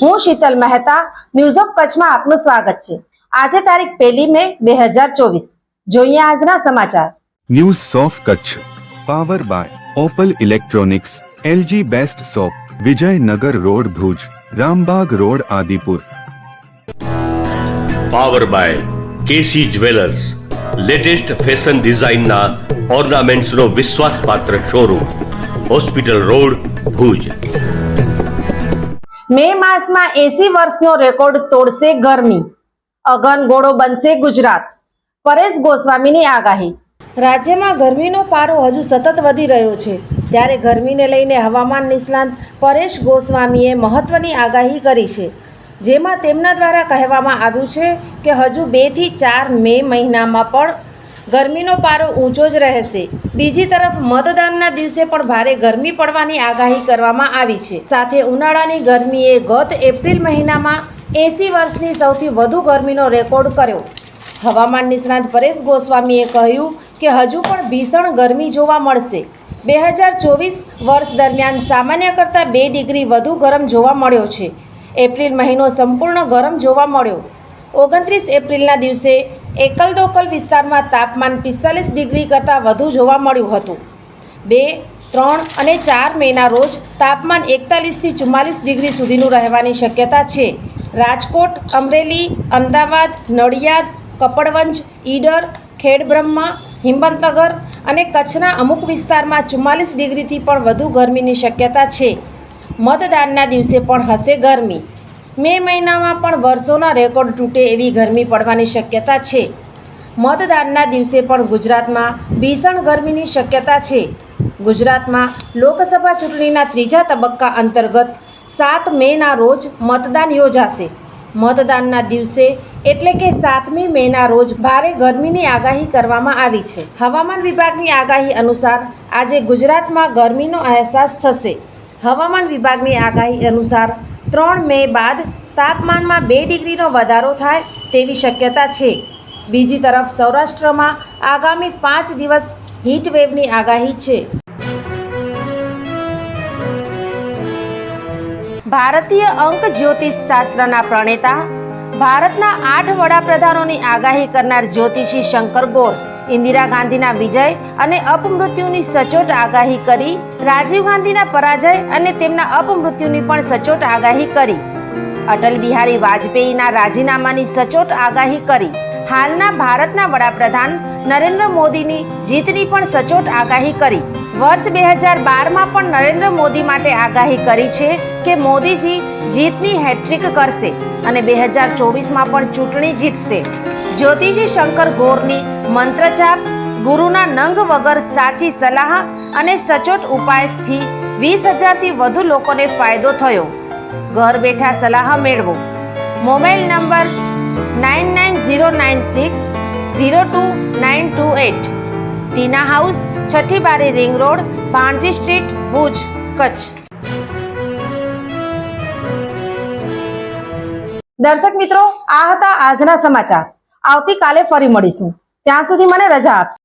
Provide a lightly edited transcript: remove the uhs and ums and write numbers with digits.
હું Sheetal Mehta, news of કચ્છમાં આપનું સ્વાગત છે। આજે તારીખ 1 મે 2024। જોઈએ આજના સમાચાર। News of Kutch power by Opal electronics, LG best shop, Vijaynagar road Bhuj, Rambagh road Adipur. Power by KC jewellers, latest fashion ડિઝાઇનના ઓર્નામેન્ટ્સનો વિશ્વાસપાત્ર showroom, hospital road Bhuj. May માસમાં 80 વર્ષનો રેકોર્ડ તોડશે ગરમી, અગનગોળો બનશે ગુજરાત, પરેશ ગોસ્વામીની આગાહી। રાજ્યમાં ગરમીનો પારો હજુ સતત વધી રહ્યો છે, ત્યારે ગરમીને લઈને હવામાન નિષ્ણાંત પરેશ ગોસ્વામીએ મહત્વની આગાહી કરી છે, જેમાં તેમના દ્વારા કહેવામાં આવ્યું છે કે હજુ 2 થી 4 મે મહિનામાં પણ ગરમીનો પારો ઊંચો જ રહેશે। બીજી તરફ મતદાનના દિવસે પણ ભારે ગરમી પડવાની આગાહી કરવામાં આવી છે। સાથે ઉનાળાની ગરમીએ ગત એપ્રિલ મહિનામાં 80 વર્ષની સૌથી વધુ ગરમીનો રેકોર્ડ કર્યો। હવામાન નિષ્ણાંત પરેશ ગોસ્વામીએ કહ્યું કે હજુ પણ ભીષણ ગરમી જોવા મળશે। 2024 વર્ષ દરમિયાન સામાન્ય કરતાં 2 ડિગ્રી વધુ ગરમ જોવા મળ્યો છે। એપ્રિલ મહિનો સંપૂર્ણ ગરમ જોવા મળ્યો। 29 એપ્રિલના દિવસે એકલદોકલ વિસ્તારમાં તાપમાન 45 ડિગ્રી કરતાં વધુ જોવા મળ્યું હતું। 2, 3 અને 4 મેના રોજ તાપમાન 41 થી 44 ડિગ્રી સુધીનું રહેવાની શક્યતા છે। રાજકોટ, અમરેલી, અમદાવાદ, નડિયાદ, કપડવંજ, ઈડર, ખેડબ્રહ્મા, હિંમતનગર અને કચ્છના અમુક વિસ્તારમાં 44 ડિગ્રીથી પણ વધુ ગરમીની શક્યતા છે। મતદાનના દિવસે પણ હશે ગરમી। મે મહિનામાં પણ વર્ષોના રેકોર્ડ તૂટે એવી ગરમી પડવાની શક્યતા છે। મતદાનના દિવસે પણ ગુજરાતમાં ભીષણ ગરમીની શક્યતા છે। ગુજરાતમાં લોકસભા ચૂંટણીના 3જા તબક્કા અંતર્ગત 7 મેના રોજ મતદાન યોજાશે। મતદાનના દિવસે એટલે કે 7મી મેના રોજ ભારે ગરમીની આગાહી કરવામાં આવી છે। હવામાન વિભાગની આગાહી અનુસાર આજે ગુજરાતમાં ગરમીનો અહેસાસ થશે। હવામાન વિભાગની આગાહી અનુસાર 3 મે બાદ તાપમાનમાં 2 ડિગ્રીનો વધારો થાય તેવી શક્યતા છે। બીજી તરફ સૌરાષ્ટ્રમાં આગામી 5 દિવસ હીટ વેવની આગાહી છે। ભારતીય અંક જ્યોતિષ શાસ્ત્રના પ્રણેતા, ભારતના 8 વડાપ્રધાનોની આગાહી કરનાર જ્યોતિષી શંકર ગોર ઇન્દિરા ગાંધીના વિજય અને અપમૃત્યુની સચોટ આગાહી કરી, રાજીવ ગાંધીના પરાજય અને તેમના અપમૃત્યુની પણ સચોટ આગાહી કરી, અટલ બિહારી વાજપેયીના રાજીનામાની સચોટ આગાહી કરી, હાલના ભારતના વડાપ્રધાન નરેન્દ્ર મોદીની જીતની પણ સચોટ આગાહી કરી। વર્ષ 2012માં પણ નરેન્દ્ર મોદી માટે આગાહી કરી છે કે મોદીજી જીતની હેટ્રિક કરશે અને 2024માં પણ ચૂંટણી જીતશે। જ્યોતિષી શંકર ગોરની મંત્રજાપ, ગુરુના નંગ વગર સાચી સલાહ અને સચોટ ઉપાયથી 20,000થી વધુ લોકોને ફાયદો થયો। ઘર બેઠા સલાહ મેળવો। Mobile number 9909602928। ટીના હાઉસ, છઠ્ઠી બારી ring road, Bhanji street, Bhuj, Kutch. દર્શક મિત્રો, આ હતા આજના સમાચાર। આવતીકાલે ફરી મળીશું, ત્યાં સુધી મને રજા આપશો।